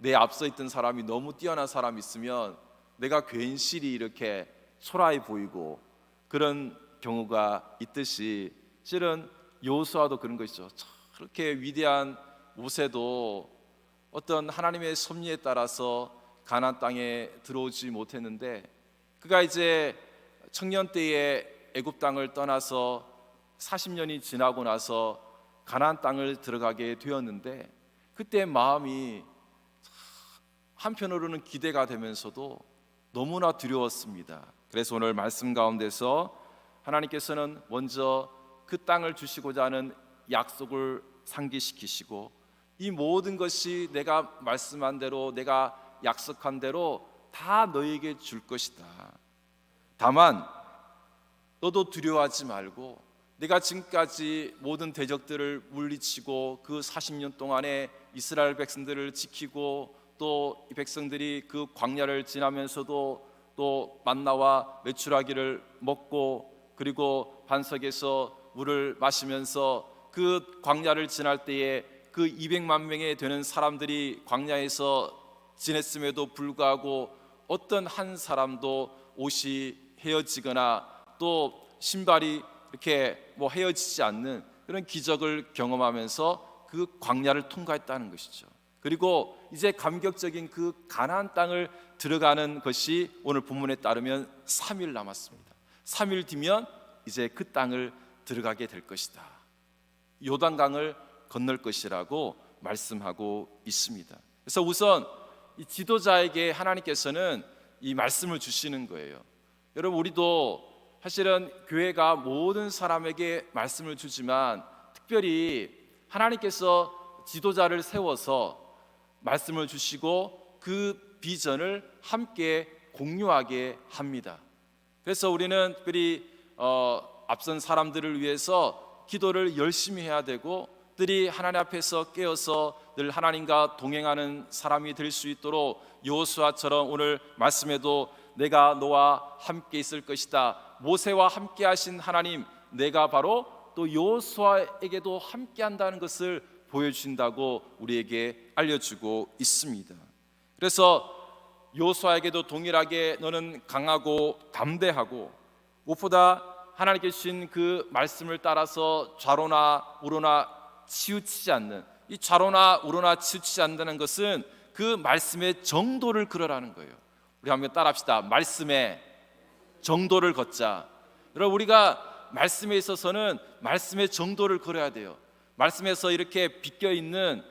내 앞서 있던 사람이 너무 뛰어난 사람이 있으면 내가 괜시리 이렇게 초라해 보이고 그런 경우가 있듯이, 실은 여호수아도 그런 것이죠. 그렇게 위대한 모세도 어떤 하나님의 섭리에 따라서 가나안 땅에 들어오지 못했는데, 그가 이제 청년 때에 애굽 땅을 떠나서 40년이 지나고 나서 가나안 땅을 들어가게 되었는데, 그때 마음이 한편으로는 기대가 되면서도 너무나 두려웠습니다. 그래서 오늘 말씀 가운데서 하나님께서는 먼저 그 땅을 주시고자 하는 약속을 상기시키시고, 이 모든 것이 내가 말씀한 대로, 내가 약속한 대로 다 너에게 줄 것이다. 다만 너도 두려워하지 말고, 내가 지금까지 모든 대적들을 물리치고 그 40년 동안에 이스라엘 백성들을 지키고, 또 이 백성들이 그 광야를 지나면서도 또 만나와 메추라기를 먹고, 그리고 반석에서 물을 마시면서 그 광야를 지날 때에 그 200만 명에 되는 사람들이 광야에서 지냈음에도 불구하고 어떤 한 사람도 옷이 헤어지거나 또 신발이 이렇게 헤어지지 않는 그런 기적을 경험하면서 그 광야를 통과했다는 것이죠. 그리고 이제 감격적인 그 가나안 땅을 들어가는 것이 오늘 본문에 따르면 3일 남았습니다. 3일 뒤면 이제 그 땅을 들어가게 될 것이다. 요단강을 건널 것이라고 말씀하고 있습니다. 그래서 우선 이 지도자에게 하나님께서는 이 말씀을 주시는 거예요. 여러분, 우리도 사실은 교회가 모든 사람에게 말씀을 주지만 특별히 하나님께서 지도자를 세워서 말씀을 주시고 그 비전을 함께 공유하게 합니다. 그래서 우리는 특별히 앞선 사람들을 위해서 기도를 열심히 해야 되고, 들이 하나님 앞에서 깨어서 늘 하나님과 동행하는 사람이 될 수 있도록 여호수아처럼 오늘 말씀에도 내가 너와 함께 있을 것이다, 모세와 함께 하신 하나님, 내가 바로 또 여호수아에게도 함께 한다는 것을 보여주신다고 우리에게 알려주고 있습니다. 그래서 여호수아에게도 동일하게 너는 강하고 담대하고, 무엇보다 하나님께 주신 그 말씀을 따라서 좌로나 우로나 치우치지 않는, 이 좌로나 우로나 치우치지 않는다는 것은 그 말씀의 정도를 걸으라는 거예요. 우리 한번 따라합시다. 말씀의 정도를 걷자. 여러분, 우리가 말씀에 있어서는 말씀의 정도를 걸어야 돼요. 말씀에서 이렇게 비껴있는,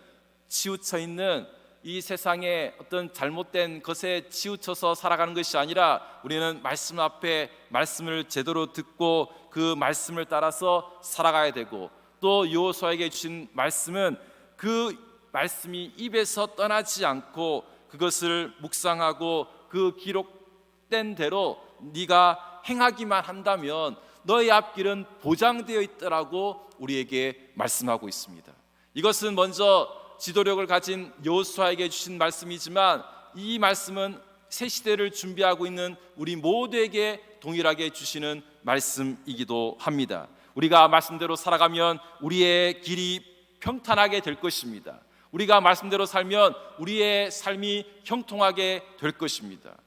치우쳐 있는 이 세상의 어떤 잘못된 것에 치우쳐서 살아가는 것이 아니라, 우리는 말씀 앞에 말씀을 제대로 듣고 그 말씀을 따라서 살아가야 되고, 또 여호수아에게 주신 말씀은 그 말씀이 입에서 떠나지 않고 그것을 묵상하고 그 기록된 대로 네가 행하기만 한다면 너의 앞길은 보장되어 있더라고 우리에게 말씀하고 있습니다. 이것은 먼저 지도력을 가진 여호수아에게 주신 말씀이지만, 이 말씀은 새 시대를 준비하고 있는 우리 모두에게 동일하게 주시는 말씀이기도 합니다. 우리가 말씀대로 살아가면 우리의 길이 평탄하게 될 것입니다. 우리가 말씀대로 살면 우리의 삶이 형통하게 될 것입니다.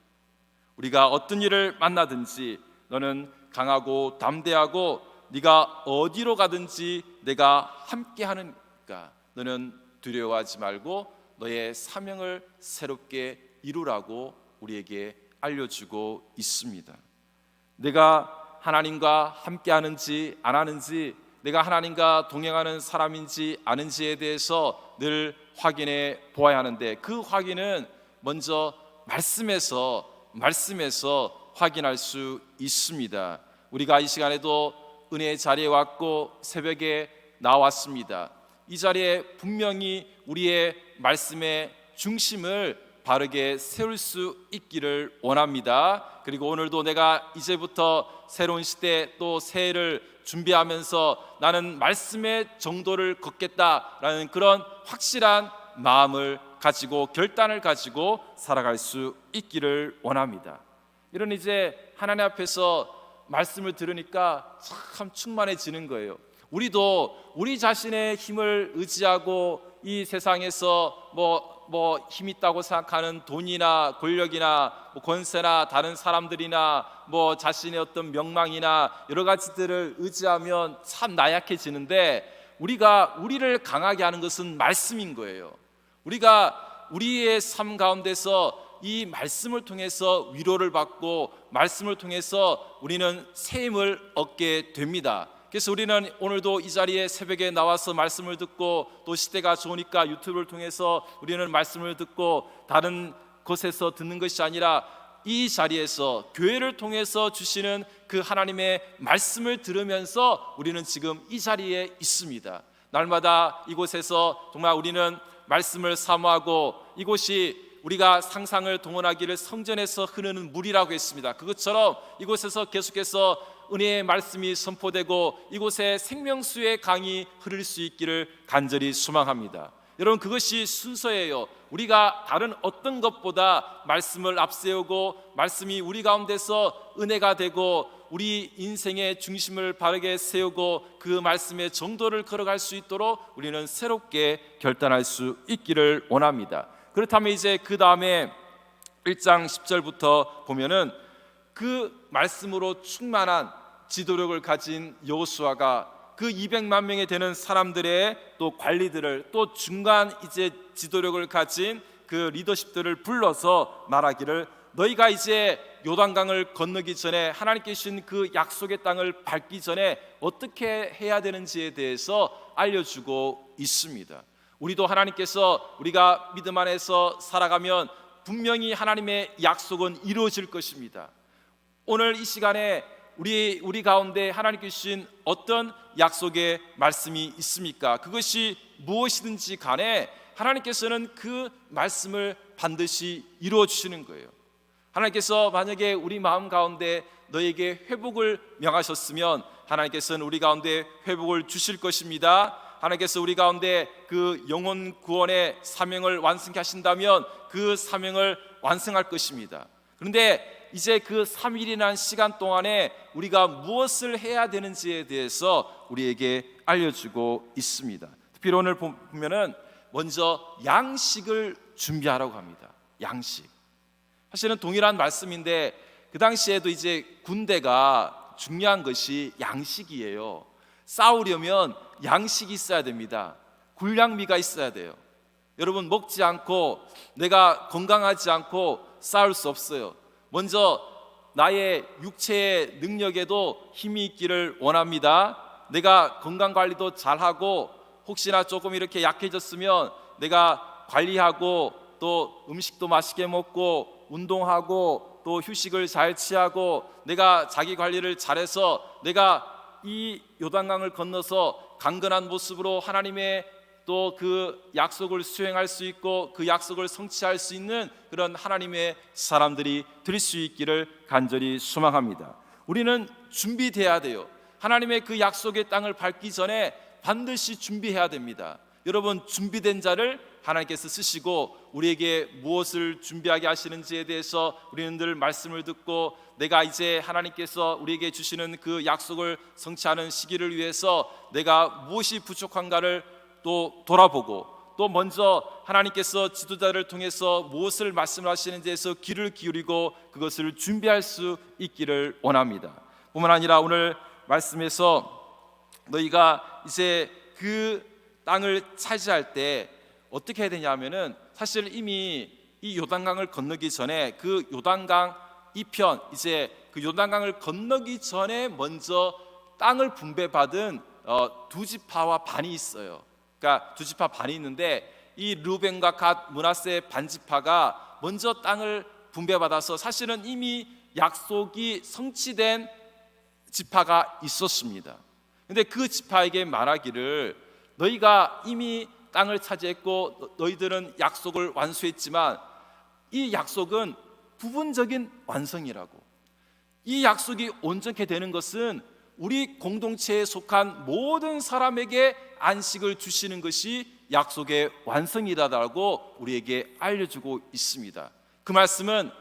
우리가 어떤 일을 만나든지 너는 강하고 담대하고, 네가 어디로 가든지 내가 함께 하니까 너는 두려워하지 말고 너의 사명을 새롭게 이루라고 우리에게 알려주고 있습니다. 내가 하나님과 함께 하는지 안 하는지, 내가 하나님과 동행하는 사람인지 아닌지에 대해서 늘 확인해 보아야 하는데, 그 확인은 먼저 말씀에서 확인할 수 있습니다. 우리가 이 시간에도 은혜의 자리에 왔고 새벽에 나왔습니다. 이 자리에 분명히 우리의 말씀의 중심을 바르게 세울 수 있기를 원합니다. 그리고 오늘도 내가 이제부터 새로운 시대 또 새해를 준비하면서 나는 말씀의 정도를 걷겠다라는 그런 확실한 마음을 가지고, 결단을 가지고 살아갈 수 있기를 원합니다. 이런 이제 하나님 앞에서 말씀을 들으니까 참 충만해지는 거예요. 우리도 우리 자신의 힘을 의지하고 이 세상에서 힘 있다고 생각하는 돈이나 권력이나 권세나 다른 사람들이나 자신의 어떤 명망이나 여러 가지들을 의지하면 참 나약해지는데, 우리를 강하게 하는 것은 말씀인 거예요. 우리가 우리의 삶 가운데서 이 말씀을 통해서 위로를 받고 말씀을 통해서 우리는 새 힘을 얻게 됩니다. 그래서 우리는 오늘도 이 자리에 새벽에 나와서 말씀을 듣고, 또 시대가 좋으니까 유튜브를 통해서 우리는 말씀을 듣고, 다른 곳에서 듣는 것이 아니라 이 자리에서 교회를 통해서 주시는 그 하나님의 말씀을 들으면서 우리는 지금 이 자리에 있습니다. 날마다 이곳에서 정말 우리는 말씀을 사모하고, 이곳이 우리가 상상을 동원하기를 성전에서 흐르는 물이라고 했습니다. 그것처럼 이곳에서 계속해서 은혜의 말씀이 선포되고 이곳에 생명수의 강이 흐를 수 있기를 간절히 소망합니다. 여러분, 그것이 순서예요. 우리가 다른 어떤 것보다 말씀을 앞세우고 말씀이 우리 가운데서 은혜가 되고 우리 인생의 중심을 바르게 세우고 그 말씀의 정도를 걸어갈 수 있도록 우리는 새롭게 결단할 수 있기를 원합니다. 그렇다면 이제 그 다음에 1장 10절부터 보면은 그 말씀으로 충만한 지도력을 가진 여호수아가 그 200만 명이 되는 사람들의 또 관리들을, 또 중간 이제 지도력을 가진 그 리더십들을 불러서 말하기를, 너희가 이제 요단강을 건너기 전에, 하나님께 주신 그 약속의 땅을 밟기 전에 어떻게 해야 되는지에 대해서 알려주고 있습니다. 우리도 하나님께서 우리가 믿음 안에서 살아가면 분명히 하나님의 약속은 이루어질 것입니다. 오늘 이 시간에 우리 가운데 하나님께 주신 어떤 약속의 말씀이 있습니까? 그것이 무엇이든지 간에 하나님께서는 그 말씀을 반드시 이루어 주시는 거예요. 하나님께서 만약에 우리 마음 가운데 너에게 회복을 명하셨으면 하나님께서는 우리 가운데 회복을 주실 것입니다. 하나님께서 우리 가운데 그 영혼 구원의 사명을 완성케 하신다면 그 사명을 완성할 것입니다. 그런데 이제 그 3일이라는 시간 동안에 우리가 무엇을 해야 되는지에 대해서 우리에게 알려주고 있습니다. 특별히 오늘 보면은 먼저 양식을 준비하라고 합니다. 양식. 사실은 동일한 말씀인데 그 당시에도 이제 군대가 중요한 것이 양식이에요. 싸우려면 양식이 있어야 됩니다. 군량미가 있어야 돼요. 여러분, 먹지 않고 내가 건강하지 않고 싸울 수 없어요. 먼저 나의 육체의 능력에도 힘이 있기를 원합니다. 내가 건강관리도 잘하고 혹시나 조금 이렇게 약해졌으면 내가 관리하고 또 음식도 맛있게 먹고 운동하고 또 휴식을 잘 취하고 내가 자기 관리를 잘해서 내가 이 요단강을 건너서 강건한 모습으로 하나님의 또 그 약속을 수행할 수 있고 그 약속을 성취할 수 있는 그런 하나님의 사람들이 될 수 있기를 간절히 소망합니다. 우리는 준비돼야 돼요. 하나님의 그 약속의 땅을 밟기 전에 반드시 준비해야 됩니다. 여러분, 준비된 자를 하나님께서 쓰시고 우리에게 무엇을 준비하게 하시는지에 대해서 우리는 늘 말씀을 듣고 내가 이제 하나님께서 우리에게 주시는 그 약속을 성취하는 시기를 위해서 내가 무엇이 부족한가를 또 돌아보고 또 먼저 하나님께서 지도자를 통해서 무엇을 말씀하시는지에서 귀를 기울이고 그것을 준비할 수 있기를 원합니다. 뿐만 아니라 오늘 말씀에서 너희가 이제 그 땅을 차지할 때 어떻게 해야 되냐면은 사실 이미 이 요단강을 건너기 전에 그 요단강 이편, 이제 그 요단강을 건너기 전에 먼저 땅을 분배받은 두 지파와 반이 있어요. 그러니까 두 지파 반이 있는데 이 르벤과 갓 므낫세 반지파가 먼저 땅을 분배받아서 사실은 이미 약속이 성취된 지파가 있었습니다. 근데 그 지파에게 말하기를 너희가 이미 땅을 차지했고 너희들은 약속을 완수했지만 이 약속은 부분적인 완성이라고. 이 약속이 온전케 되는 것은 우리 공동체에 속한 모든 사람에게 안식을 주시는 것이 약속의 완성이라고 우리에게 알려주고 있습니다. 그 말씀은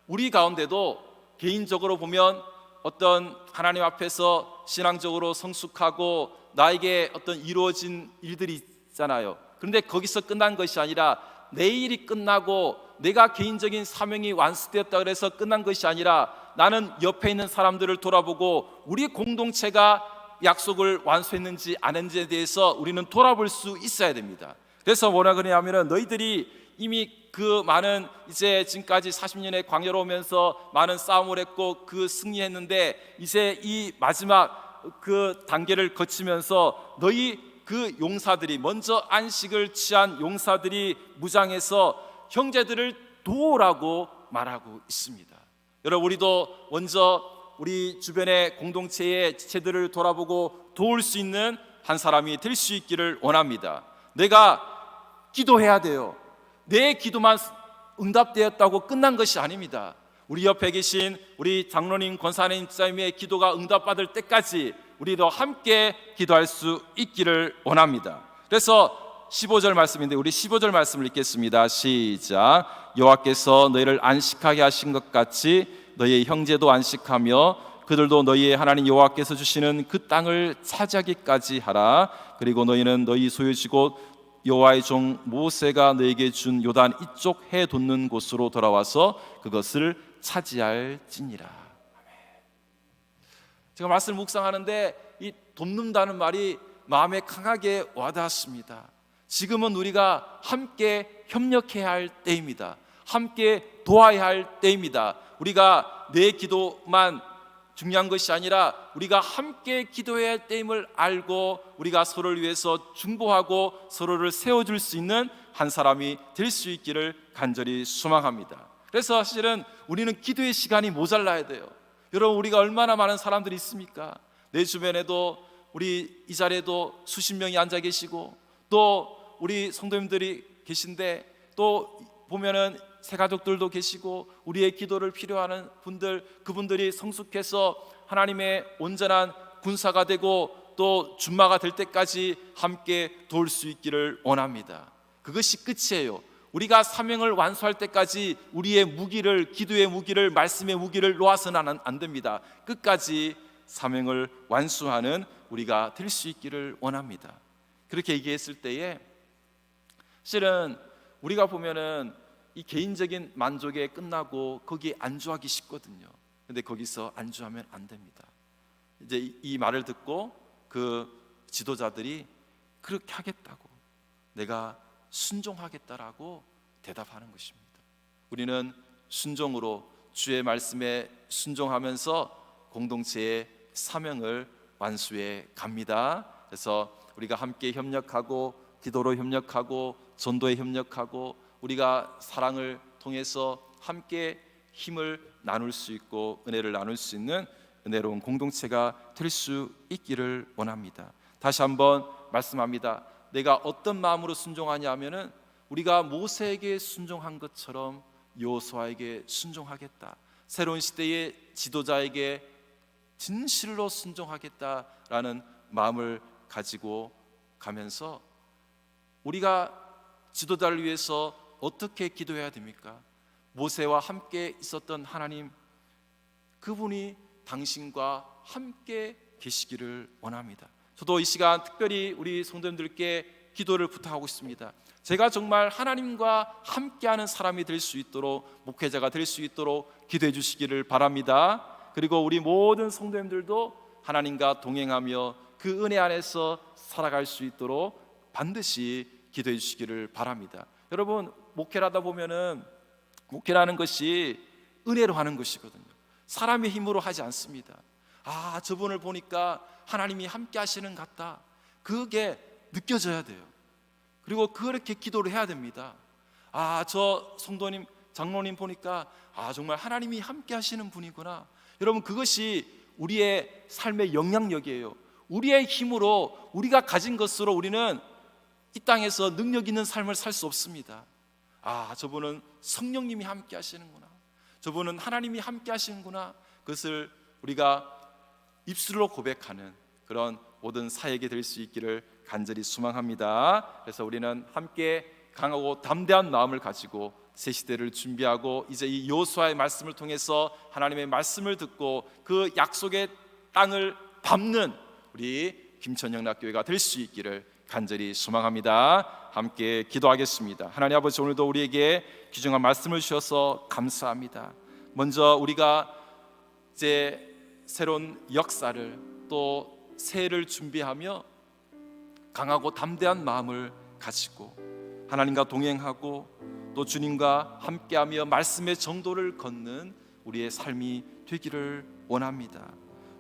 우리 가운데도 개인적으로 보면 어떤 하나님 앞에서 신앙적으로 성숙하고 나에게 어떤 이루어진 일들이 있잖아요. 그런데 거기서 끝난 것이 아니라 내일이 끝나고 내가 개인적인 사명이 완수되었다 그래서 끝난 것이 아니라 나는 옆에 있는 사람들을 돌아보고 우리 공동체가 약속을 완수했는지 안 했는지에 대해서 우리는 돌아볼 수 있어야 됩니다. 그래서 뭐라 그러냐면은 너희들이 이미 그 많은 이제 지금까지 40년의 광야로 오면서 많은 싸움을 했고 그 승리했는데 이제 이 마지막 그 단계를 거치면서 너희 그 용사들이 먼저 안식을 취한 용사들이 무장해서 형제들을 도우라고 말하고 있습니다. 여러분, 우리도 먼저 우리 주변의 공동체의 지체들을 돌아보고 도울 수 있는 한 사람이 될 수 있기를 원합니다. 내가 기도해야 돼요. 내 기도만 응답되었다고 끝난 것이 아닙니다. 우리 옆에 계신 우리 장로님, 권사님, 집사님의 기도가 응답받을 때까지 우리도 함께 기도할 수 있기를 원합니다. 그래서 15절 말씀인데 우리 15절 말씀을 읽겠습니다. 시작. 여호와께서 너희를 안식하게 하신 것 같이 너희의 형제도 안식하며 그들도 너희의 하나님 여호와께서 주시는 그 땅을 차지하기까지 하라. 그리고 너희는 너희 소유지고 여호와의 종 모세가 너에게 준 요단 이쪽 해 돋는 곳으로 돌아와서 그것을 차지할지니라. 제가 말씀을 묵상하는데 이 돕는다는 말이 마음에 강하게 와닿았습니다. 지금은 우리가 함께 협력해야 할 때입니다. 함께 도와야 할 때입니다. 우리가 내 기도만 중요한 것이 아니라 우리가 함께 기도해야 할 때임을 알고 우리가 서로를 위해서 중보하고 서로를 세워줄 수 있는 한 사람이 될 수 있기를 간절히 소망합니다. 그래서 사실은 우리는 기도의 시간이 모자라야 돼요. 여러분, 우리가 얼마나 많은 사람들이 있습니까? 내 주변에도 우리 이 자리에도 수십 명이 앉아 계시고 또 우리 성도님들이 계신데 또 보면은 새 가족들도 계시고 우리의 기도를 필요하는 분들, 그분들이 성숙해서 하나님의 온전한 군사가 되고 또 준마가 될 때까지 함께 도울 수 있기를 원합니다. 그것이 끝이에요. 우리가 사명을 완수할 때까지 우리의 무기를, 기도의 무기를, 말씀의 무기를 놓아서는 안 됩니다. 끝까지 사명을 완수하는 우리가 될 수 있기를 원합니다. 그렇게 얘기했을 때에 실은 우리가 보면은 이 개인적인 만족에 끝나고 거기에 안주하기 쉽거든요. 근데 거기서 안주하면 안 됩니다. 이제 이 말을 듣고 그 지도자들이 그렇게 하겠다고, 내가 순종하겠다라고 대답하는 것입니다. 우리는 순종으로 주의 말씀에 순종하면서 공동체의 사명을 완수해 갑니다. 그래서 우리가 함께 협력하고 기도로 협력하고 전도에 협력하고 우리가 사랑을 통해서 함께 힘을 나눌 수 있고 은혜를 나눌 수 있는 은혜로운 공동체가 될 수 있기를 원합니다. 다시 한번 말씀합니다. 내가 어떤 마음으로 순종하냐 하면은 우리가 모세에게 순종한 것처럼 여호수아에게 순종하겠다. 새로운 시대의 지도자에게 진실로 순종하겠다라는 마음을 가지고 가면서 우리가 지도자를 위해서 어떻게 기도해야 됩니까? 모세와 함께 있었던 하나님, 그분이 당신과 함께 계시기를 원합니다. 저도 이 시간 특별히 우리 성도님들께 기도를 부탁하고 있습니다. 제가 정말 하나님과 함께하는 사람이 될 수 있도록, 목회자가 될 수 있도록 기도해 주시기를 바랍니다. 그리고 우리 모든 성도님들도 하나님과 동행하며 그 은혜 안에서 살아갈 수 있도록 반드시 기도해 주시기를 바랍니다. 여러분, 목회를 하다 보면은 목회라는 것이 은혜로 하는 것이거든요. 사람의 힘으로 하지 않습니다. 아, 저분을 보니까 하나님이 함께 하시는 것 같다. 그게 느껴져야 돼요. 그리고 그렇게 기도를 해야 됩니다. 아, 저 성도님, 장로님 보니까 아, 정말 하나님이 함께 하시는 분이구나. 여러분, 그것이 우리의 삶의 영향력이에요. 우리의 힘으로, 우리가 가진 것으로 우리는 이 땅에서 능력 있는 삶을 살 수 없습니다. 아, 저분은 성령님이 함께 하시는구나, 저분은 하나님이 함께 하시는구나. 그것을 우리가 입술로 고백하는 그런 모든 사역이 될 수 있기를 간절히 소망합니다. 그래서 우리는 함께 강하고 담대한 마음을 가지고 새 시대를 준비하고 이제 이 여호수아의 말씀을 통해서 하나님의 말씀을 듣고 그 약속의 땅을 밟는 우리 김천영락교회가 될 수 있기를 간절히 소망합니다. 함께 기도하겠습니다. 하나님 아버지, 오늘도 우리에게 귀중한 말씀을 주셔서 감사합니다. 먼저 우리가 이제 새로운 역사를 또 새해를 준비하며 강하고 담대한 마음을 가지고 하나님과 동행하고 또 주님과 함께하며 말씀의 정도를 걷는 우리의 삶이 되기를 원합니다.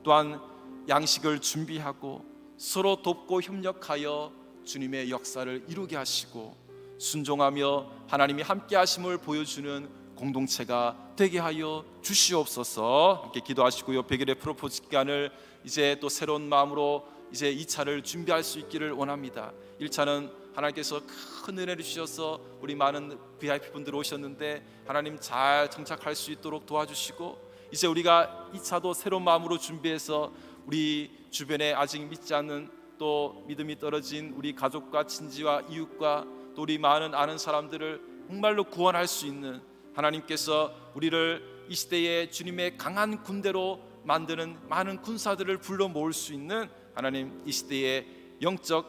또한 양식을 준비하고 서로 돕고 협력하여 주님의 역사를 이루게 하시고 순종하며 하나님이 함께 하심을 보여주는 공동체가 되게 하여 주시옵소서. 함께 기도하시고요. 100일의 프로포즈 기간을 이제 또 새로운 마음으로 이제 2차를 준비할 수 있기를 원합니다. 1차는 하나님께서 큰 은혜를 주셔서 우리 많은 VIP 분들 오셨는데 하나님 잘 정착할 수 있도록 도와주시고, 이제 우리가 2차도 새로운 마음으로 준비해서 우리 주변에 아직 믿지 않는 또 믿음이 떨어진 우리 가족과 친지와 이웃과 또 우리 많은 아는 사람들을 정말로 구원할 수 있는, 하나님께서 우리를 이 시대에 주님의 강한 군대로 만드는 많은 군사들을 불러 모을 수 있는 하나님 이 시대의 영적인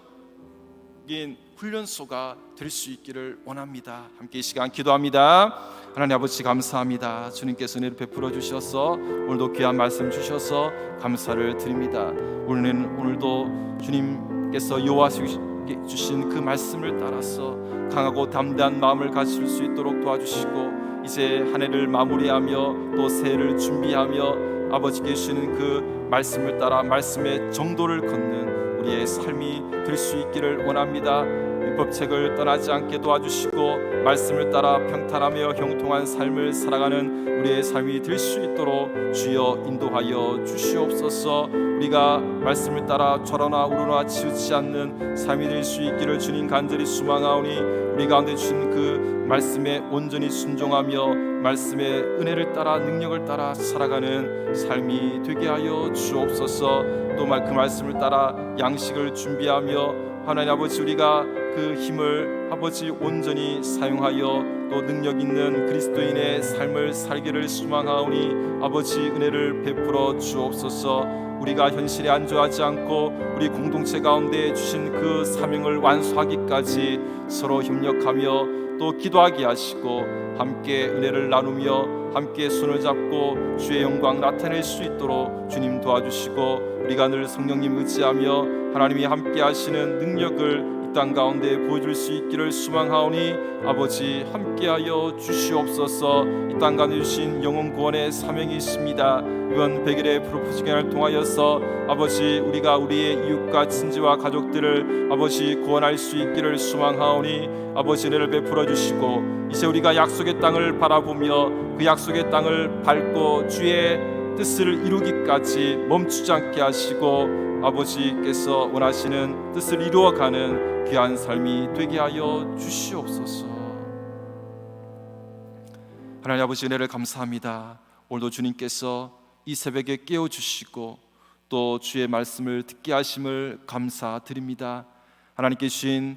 훈련소가 될 수 있기를 원합니다. 함께 이 시간 기도합니다. 하나님 아버지 감사합니다. 주님께서 은혜를 베풀어 주셔서 오늘도 귀한 말씀 주셔서 감사를 드립니다. 오늘도 주님께서 요하시고 주신 그 말씀을 따라서 강하고 담대한 마음을 가질 수 있도록 도와주시고, 이제 한 해를 마무리하며 또 새해를 준비하며 아버지께 주시는 그 말씀을 따라 말씀의 정도를 걷는 우리의 삶이 될 수 있기를 원합니다. 율법책을 떠나지 않게 도와주시고 말씀을 따라 평탄하며 형통한 삶을 살아가는 우리의 삶이 될 수 있도록 주여 인도하여 주시옵소서. 우리가 말씀을 따라 좌로나 우로나 치우치지 않는 삶이 될 수 있기를 주님 간절히 소망하오니, 우리 가운데 주신 그 말씀에 온전히 순종하며 말씀의 은혜를 따라 능력을 따라 살아가는 삶이 되게 하여 주옵소서. 또 그 말씀을 따라 양식을 준비하며 하나님 아버지, 우리가 그 힘을 아버지 온전히 사용하여 또 능력 있는 그리스도인의 삶을 살기를 소망하오니 아버지 은혜를 베풀어 주옵소서. 우리가 현실에 안주하지 않고 우리 공동체 가운데 주신 그 사명을 완수하기까지 서로 협력하며 또 기도하게 하시고 함께 은혜를 나누며 함께 손을 잡고 주의 영광 나타낼 수 있도록 주님 도와주시고, 우리가 늘 성령님 의지하며 하나님이 함께 하시는 능력을 이 땅 가운데 보여줄 수 있기를 소망하오니 아버지 함께하여 주시옵소서. 이 땅 가운데 주신 영혼 구원의 사명이 있습니다. 이번 100일의 프로포즈 기간을 통하여서 아버지 우리가 우리의 이웃과 친지와 가족들을 아버지 구원할 수 있기를 소망하오니 아버지 은혜를 베풀어 주시고, 이제 우리가 약속의 땅을 바라보며 그 약속의 땅을 밟고 주의 뜻을 이루기까지 멈추지 않게 하시고 아버지께서 원하시는 뜻을 이루어가는 귀한 삶이 되게 하여 주시옵소서. 하나님 아버지 은혜를 감사합니다. 오늘도 주님께서 이 새벽에 깨워주시고 또 주의 말씀을 듣게 하심을 감사드립니다. 하나님께 주신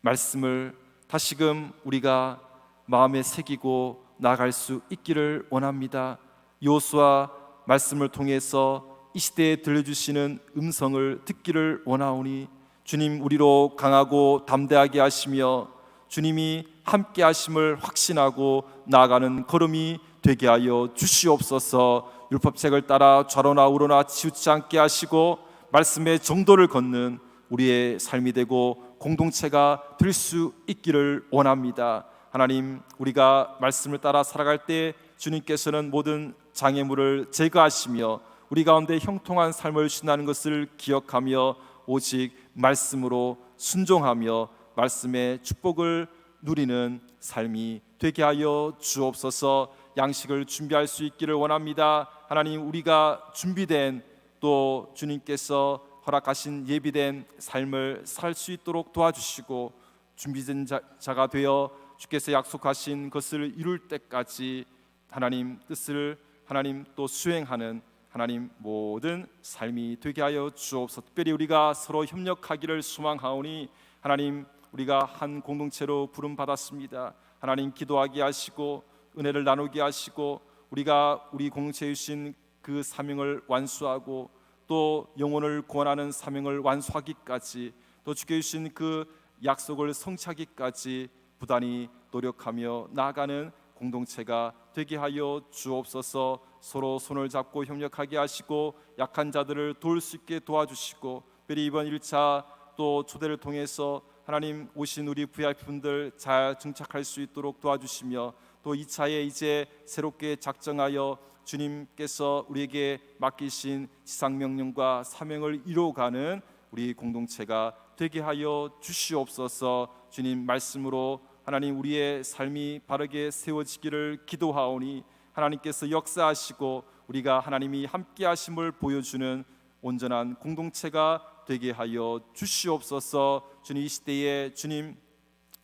말씀을 다시금 우리가 마음에 새기고 나아갈 수 있기를 원합니다. 여호수아 말씀을 통해서 이 시대에 들려주시는 음성을 듣기를 원하오니 주님 우리로 강하고 담대하게 하시며 주님이 함께 하심을 확신하고 나아가는 걸음이 되게 하여 주시옵소서. 율법책을 따라 좌로나 우로나 치우치지 않게 하시고 말씀의 정도를 걷는 우리의 삶이 되고 공동체가 될 수 있기를 원합니다. 하나님, 우리가 말씀을 따라 살아갈 때 주님께서는 모든 장애물을 제거하시며 우리 가운데 형통한 삶을 주신다는 것을 기억하며 오직 말씀으로 순종하며 말씀의 축복을 누리는 삶이 되게 하여 주옵소서. 양식을 준비할 수 있기를 원합니다. 하나님, 우리가 준비된 또 주님께서 허락하신 예비된 삶을 살 수 있도록 도와주시고 준비된 자가 되어 주께서 약속하신 것을 이룰 때까지 하나님 뜻을 하나님 또 수행하는 하나님 모든 삶이 되게 하여 주옵소서. 특별히 우리가 서로 협력하기를 소망하오니 하나님, 우리가 한 공동체로 부름 받았습니다. 하나님, 기도하게 하시고 은혜를 나누게 하시고 우리가 우리 공동체에 주신 그 사명을 완수하고 또 영혼을 구원하는 사명을 완수하기까지 또 주께 주신 그 약속을 성취하기까지 부단히 노력하며 나아가는 공동체가 되게 하여 주옵소서. 서로 손을 잡고 협력하게 하시고 약한 자들을 도울 수 있게 도와주시고, 특별히 이번 1차 또 초대를 통해서 하나님 오신 우리 VIP분들 잘 증착할 수 있도록 도와주시며, 또 2차에 이제 새롭게 작정하여 주님께서 우리에게 맡기신 지상명령과 사명을 이루어가는 우리 공동체가 되게 하여 주시옵소서. 주님 말씀으로 하나님 우리의 삶이 바르게 세워지기를 기도하오니, 하나님께서 역사하시고 우리가 하나님이 함께 하심을 보여주는 온전한 공동체가 되게 하여 주시옵소서. 주님 이 시대에 주님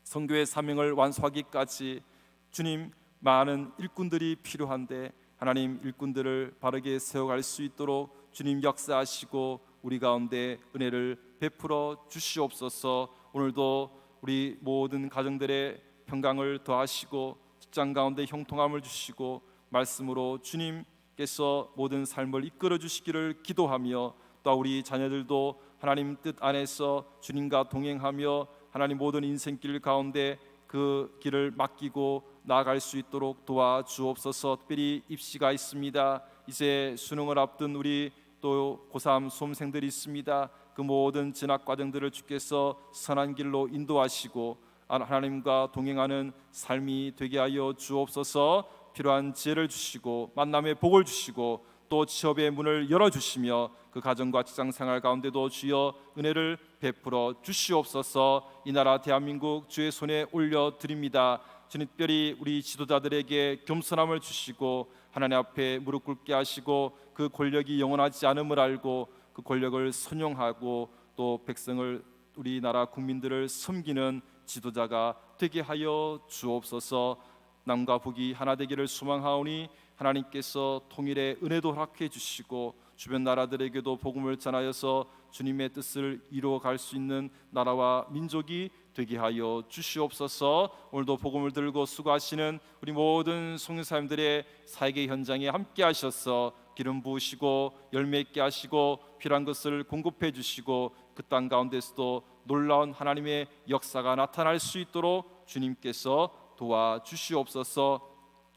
선교의 사명을 완수하기까지 주님 많은 일꾼들이 필요한데, 하나님 일꾼들을 바르게 세워갈 수 있도록 주님 역사하시고 우리 가운데 은혜를 베풀어 주시옵소서. 오늘도 우리 모든 가정들의 평강을 더하시고 직장 가운데 형통함을 주시고 말씀으로 주님께서 모든 삶을 이끌어 주시기를 기도하며, 또 우리 자녀들도 하나님 뜻 안에서 주님과 동행하며 하나님 모든 인생길 가운데 그 길을 맡기고 나아갈 수 있도록 도와주옵소서. 특별히 입시가 있습니다. 이제 수능을 앞둔 우리 또 고3 수험생들이 있습니다. 그 모든 진학 과정들을 주께서 선한 길로 인도하시고 하나님과 동행하는 삶이 되게 하여 주옵소서. 필요한 지혜를 주시고 만남의 복을 주시고 또 취업의 문을 열어주시며 그 가정과 직장생활 가운데도 주여 은혜를 베풀어 주시옵소서. 이 나라 대한민국 주의 손에 올려드립니다. 주님 특별히 우리 지도자들에게 겸손함을 주시고 하나님 앞에 무릎 꿇게 하시고 그 권력이 영원하지 않음을 알고 그 권력을 선용하고 또 백성을 우리나라 국민들을 섬기는 지도자가 되게 하여 주옵소서. 남과 북이 하나 되기를 소망하오니 하나님께서 통일의 은혜도 허락해 주시고 주변 나라들에게도 복음을 전하여서 주님의 뜻을 이루어갈 수 있는 나라와 민족이 되게 하여 주시옵소서. 오늘도 복음을 들고 수고하시는 우리 모든 선교사님들의 사역의 현장에 함께 하셔서 기름 부으시고 열매 있게 하시고 필요한 것을 공급해 주시고 그 땅 가운데서도 놀라운 하나님의 역사가 나타날 수 있도록 주님께서 도와주시옵소서.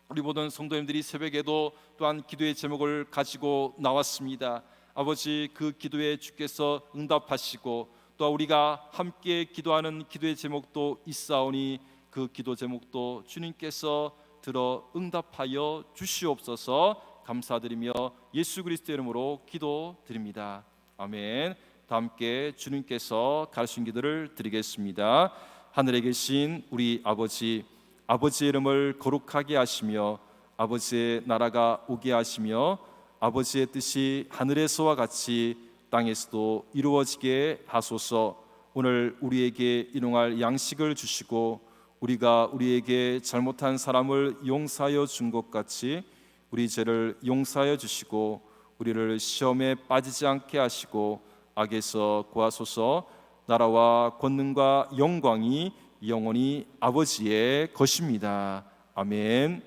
우리 모든 성도님들이 새벽에도 또한 기도의 제목을 가지고 나왔습니다. 아버지 그 기도에 주께서 응답하시고 또 우리가 함께 기도하는 기도의 제목도 있사오니 그 기도 제목도 주님께서 들어 응답하여 주시옵소서. 감사드리며 예수 그리스도의 이름으로 기도드립니다. 아멘. 다 함께 주님께서 가르친 기도를 드리겠습니다. 하늘에 계신 우리 아버지, 아버지의 이름을 거룩하게 하시며 아버지의 나라가 오게 하시며 아버지의 뜻이 하늘에서와 같이 땅에서도 이루어지게 하소서. 오늘 우리에게 일용할 양식을 주시고 우리가 우리에게 잘못한 사람을 용서하여 준 것 같이 우리 죄를 용서하여 주시고 우리를 시험에 빠지지 않게 하시고 악에서 구하소서. 나라와 권능과 영광이 영원히 아버지의 것입니다. 아멘.